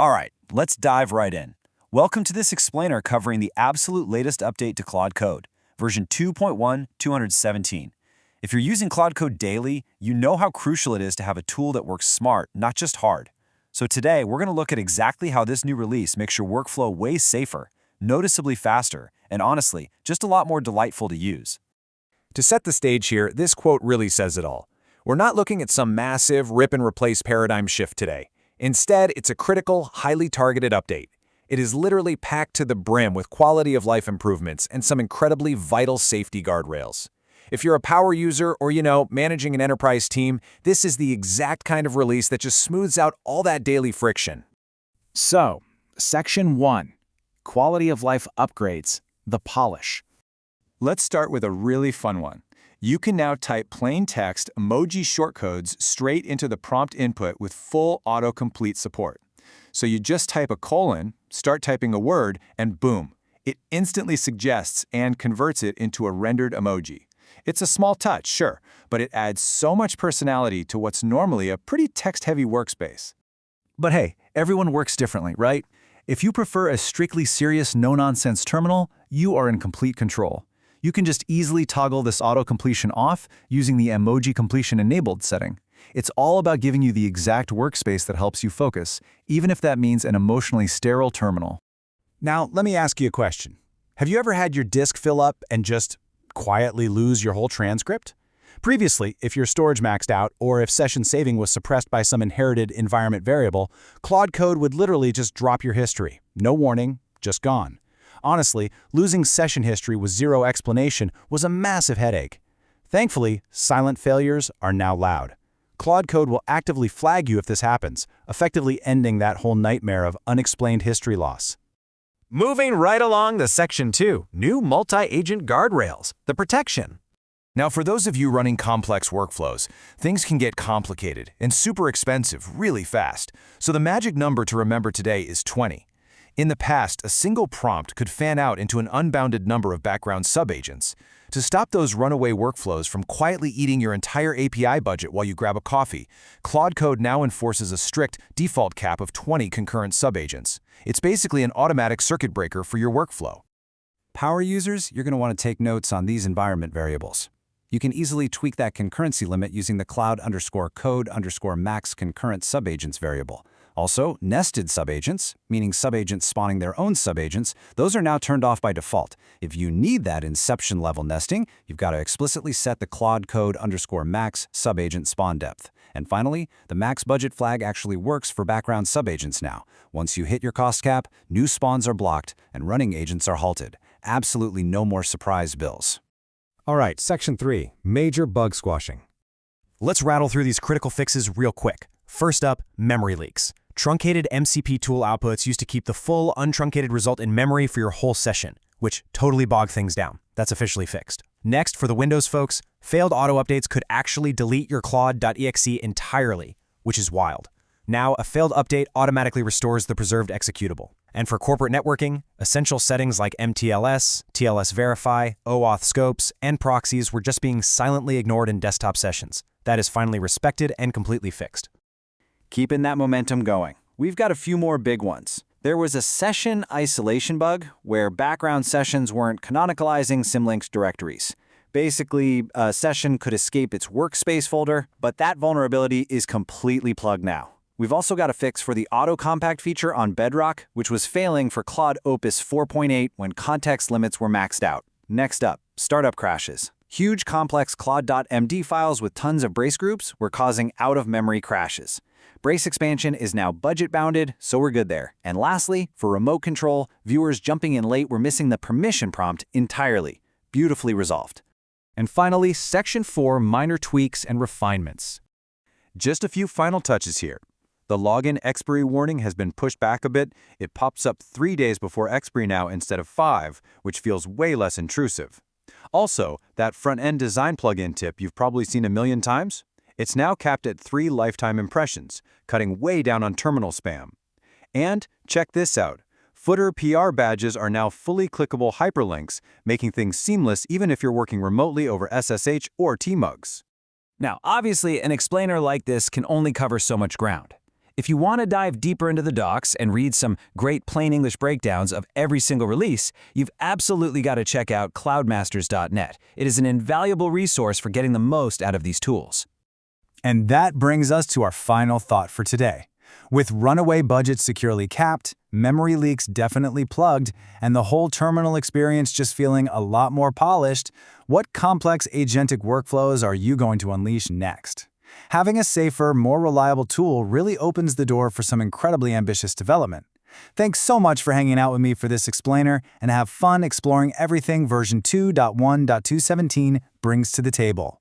All right, let's dive right in. Welcome to this explainer covering the absolute latest update to Claude Code, version 2.1.217. If you're using Claude Code daily, you know how crucial it is to have a tool that works smart, not just hard. So today, we're going to look at exactly how this new release makes your workflow way safer, noticeably faster, and honestly, just a lot more delightful to use. To set the stage here, this quote really says it all. We're not looking at some massive rip-and-replace paradigm shift today. Instead, it's a critical, highly targeted update. It is literally packed to the brim with quality-of-life improvements and some incredibly vital safety guardrails. If you're a power user or, managing an enterprise team, this is the exact kind of release that just smooths out all that daily friction. So, Section 1, Quality of Life Upgrades, the Polish. Let's start with a really fun one. You can now type plain text emoji shortcodes straight into the prompt input with full autocomplete support. So you just type a colon, start typing a word, and boom, it instantly suggests and converts it into a rendered emoji. It's a small touch, sure, but it adds so much personality to what's normally a pretty text-heavy workspace. But hey, everyone works differently, right? If you prefer a strictly serious, no-nonsense terminal, you are in complete control. You can just easily toggle this auto-completion off using the emoji completion enabled setting. It's all about giving you the exact workspace that helps you focus, even if that means an emotionally sterile terminal. Now, let me ask you a question. Have you ever had your disk fill up and just quietly lose your whole transcript? Previously, if your storage maxed out or if session saving was suppressed by some inherited environment variable, Claude Code would literally just drop your history. No warning, just gone. Honestly, losing session history with zero explanation was a massive headache. Thankfully, silent failures are now loud. Claude Code will actively flag you if this happens, effectively ending that whole nightmare of unexplained history loss. Moving right along to Section 2, new multi-agent guardrails, the protection. Now, for those of you running complex workflows, things can get complicated and super expensive really fast. So the magic number to remember today is 20. In the past, a single prompt could fan out into an unbounded number of background subagents. To stop those runaway workflows from quietly eating your entire API budget while you grab a coffee, Claude Code now enforces a strict default cap of 20 concurrent subagents. It's basically an automatic circuit breaker for your workflow. Power users, you're going to want to take notes on these environment variables. You can easily tweak that concurrency limit using the Cloud_Code_Max concurrent subagents variable. Also, nested subagents, meaning subagents spawning their own subagents, those are now turned off by default. If you need that inception-level nesting, you've got to explicitly set the Cloud_Code_Max subagent spawn depth. And finally, the max budget flag actually works for background subagents now. Once you hit your cost cap, new spawns are blocked and running agents are halted. Absolutely no more surprise bills. All right, Section 3, major bug squashing. Let's rattle through these critical fixes real quick. First up, memory leaks. Truncated MCP tool outputs used to keep the full untruncated result in memory for your whole session, which totally bogged things down. That's officially fixed. Next, for the Windows folks, failed auto updates could actually delete your Claude.exe entirely, which is wild. Now, a failed update automatically restores the preserved executable. And for corporate networking, essential settings like MTLS, TLS Verify, OAuth scopes, and proxies were just being silently ignored in desktop sessions. That is finally respected and completely fixed. Keeping that momentum going. We've got a few more big ones. There was a session isolation bug where background sessions weren't canonicalizing symlinks directories. Basically, a session could escape its workspace folder, but that vulnerability is completely plugged now. We've also got a fix for the auto-compact feature on Bedrock, which was failing for Claude Opus 4.8 when context limits were maxed out. Next up, startup crashes. Huge complex Claude.md files with tons of brace groups were causing out-of-memory crashes. Brace expansion is now budget-bounded, so we're good there. And lastly, for remote control, viewers jumping in late were missing the permission prompt entirely. Beautifully resolved. And finally, Section 4, minor tweaks and refinements. Just a few final touches here. The login expiry warning has been pushed back a bit. It pops up 3 days before expiry now instead of 5, which feels way less intrusive. Also, that front-end design plugin tip you've probably seen a million times? It's now capped at 3 lifetime impressions, cutting way down on terminal spam. And check this out. Footer PR badges are now fully clickable hyperlinks, making things seamless even if you're working remotely over SSH or tmugs. Now, obviously, an explainer like this can only cover so much ground. If you want to dive deeper into the docs and read some great plain English breakdowns of every single release, you've absolutely got to check out cloudmasters.net. It is an invaluable resource for getting the most out of these tools. And that brings us to our final thought for today. With runaway budgets securely capped, memory leaks definitely plugged, and the whole terminal experience just feeling a lot more polished, what complex agentic workflows are you going to unleash next? Having a safer, more reliable tool really opens the door for some incredibly ambitious development. Thanks so much for hanging out with me for this explainer, and have fun exploring everything version 2.1.217 brings to the table.